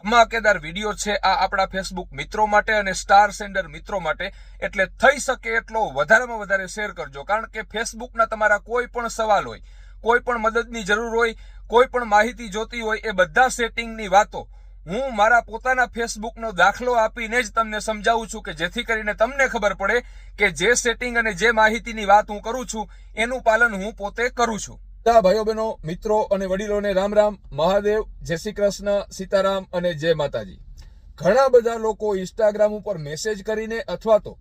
ધમાકેદાર વિડીયો છે આ આપણા ફેસબુક મિત્રો માટે અને સ્ટાર સેન્ડર મિત્રો માટે, એટલે થઈ શકે એટલો વધારેમાં વધારે શેર કરજો. કારણ કે ફેસબુકના તમારા કોઈ પણ સવાલ હોય, કોઈ પણ મદદની જરૂર હોય, કોઈ પણ માહિતી જોતી હોય, એ બધા સેટિંગની વાતો હું મારા પોતાના ફેસબુકનો દાખલો આપીને જ તમને સમજાવું છું, કે જેથી કરીને તમને ખબર પડે કે જે સેટિંગ અને જે માહિતીની વાત હું કરું છું એનું પાલન હું પોતે કરું છું. ભાઈઓ બહેનો, મિત્રો અને વડીલોને રામ રામ, મહાદેવ, જય શ્રી કૃષ્ણ, સીતારામ અને જય માતાજી. ઘણા બધા લોકો ઇન્સ્ટાગ્રામ ઉપર મેસેજ કરીને અથવા તો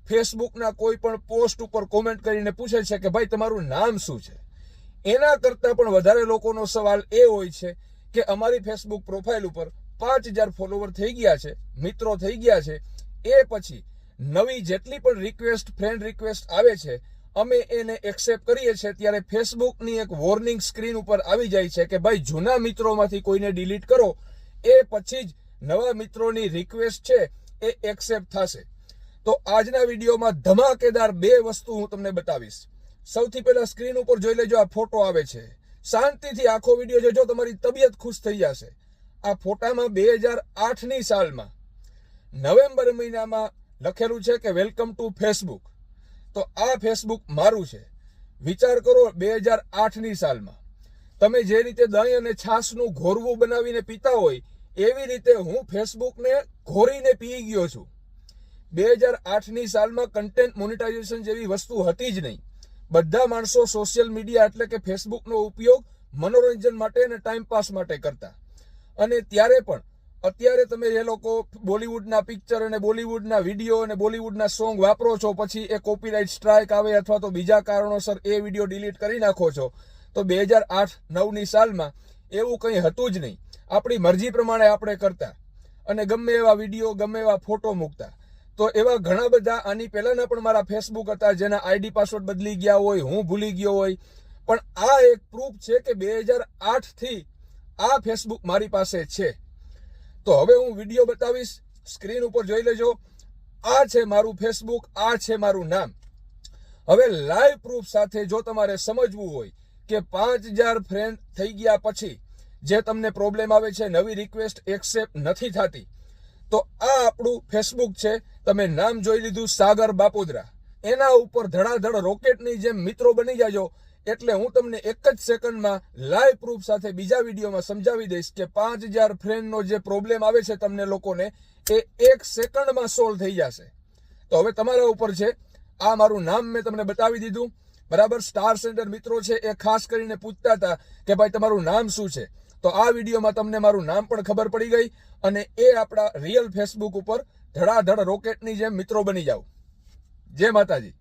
ફેસબુકના કોઈ પણ પોસ્ટ ઉપર કોમેન્ટ કરીને પૂછે છે કે ભાઈ તમારું નામ શું છે. એના કરતાં પણ વધારે લોકોનો સવાલ એ હોય છે કે અમારી ફેસબુક પ્રોફાઇલ ઉપર 5000 ફોલોવર થઈ ગયા છે, મિત્રો થઈ ગયા છે, એ પછી નવી જેટલી પણ રિક્વેસ્ટ, ફ્રેન્ડ રિક્વેસ્ટ આવે છે, અમે એને એક્સેપ્ટ કરીએ છીએ ત્યારે ફેસબુકની એક વોર્નિંગ સ્ક્રીન ઉપર આવી જાય છે કે ભાઈ જૂના મિત્રોમાંથી કોઈને ડિલીટ કરો, એ પછી જ નવા મિત્રોની રિક્વેસ્ટ છે એ એક્સેપ્ટ થશે. તો આજના વિડીયોમાં ધમાકેદાર 2 વસ્તુ હું તમને બતાવીશ. સૌથી પહેલા સ્ક્રીન ઉપર જોઈ લેજો, આ ફોટો આવે છે. શાંતિથી આખો વિડીયો જોજો, તમારી તબિયત ખુશ થઈ જશે. આ ફોટામાં 2008ની સાલમાં નવેમ્બર મહિનામાં લખેલું છે કે વેલકમ ટુ ફેસબુક. તો આ ફેસબુક મારું છે. વિચાર કરો, 2008ની સાલમાં તમે જે રીતે દહીં અને છાશનું ઘોરવું બનાવીને પીતા હોય એવી રીતે હું ફેસબુકને ઘોરીને પી ગયો છું. 2008ની સાલમાં કન્ટેન્ટ મોનેટાઇઝેશન જેવી વસ્તુ હતી જ નહીં. બધા માણસો સોશિયલ મીડિયા એટલે કે ફેસબુકનો ઉપયોગ મનોરંજન માટે અને ટાઈમપાસ માટે કરતા. અને ત્યારે પણ અત્યારે તમે એ લોકો બોલિવૂડના પિક્ચર અને બોલિવૂડના વિડીયો અને બોલિવૂડના સોંગ વાપરો છો, પછી એ કોપીરાઇટ સ્ટ્રાઇક આવે અથવા તો બીજા કારણોસર એ વિડીયો ડિલીટ કરી નાખો છો. તો 2008-9ની સાલમાં એવું કંઈ હતું જ નહીં. આપણી મરજી પ્રમાણે આપણે કરતા અને ગમે એવા વિડીયો, ગમે એવા ફોટો મૂકતા. તો એવા ઘણા બધા આની પહેલાના પણ મારા ફેસબુક હતા જેના આઈડી પાસવર્ડ બદલી ગયા હોય, હું ભૂલી ગયો હોય. પણ આ એક પ્રૂફ છે કે 2008થી આ ફેસબુક મારી પાસે છે. તો હવે હું વિડીયો બતાવીશ, સ્ક્રીન ઉપર જોઈ લેજો. આ છે મારું ફેસબુક, આ છે મારું નામ. હવે લાઈવ પ્રૂફ સાથે જો તમારે સમજવું હોય કે 5000 ફ્રેન્ડ થઈ ગયા પછી જે તમને પ્રોબ્લેમ આવે છે, નવી રિક્વેસ્ટ એક્સેપ્ટ નથી થતી, તો આ આપણું ફેસબુક છે. તમે નામ જોઈ લીધું, સાગર બાપોદરા. એના ઉપર ધડાધડ રોકેટની જેમ મિત્રો બની જાજો. એટલે હું તમને એક જ સેકન્ડમાં લાઈવ પ્રૂફ સાથે બીજા વિડીયોમાં સમજાવી દઈશ કે 5000 ફ્રેન્ડનો જે પ્રોબ્લેમ આવે છે તમને લોકોને, એ 1 સેકન્ડમાં સોલ્વ થઈ જશે. તો હવે તમારા ઉપર છે. આ મારું નામ મેં તમને બતાવી દીધું, બરાબર. સ્ટાર સેન્ડર મિત્રો છે એ ખાસ કરીને પૂછતા હતા કે ભાઈ તમારું નામ શું છે. તો આ વિડીયોમાં તમને મારું નામ પણ ખબર પડી ગઈ અને એ આપણા રિયલ ફેસબુક ઉપર ધડાધડ રોકેટની જેમ મિત્રો બની જાઓ. જય માતાજી.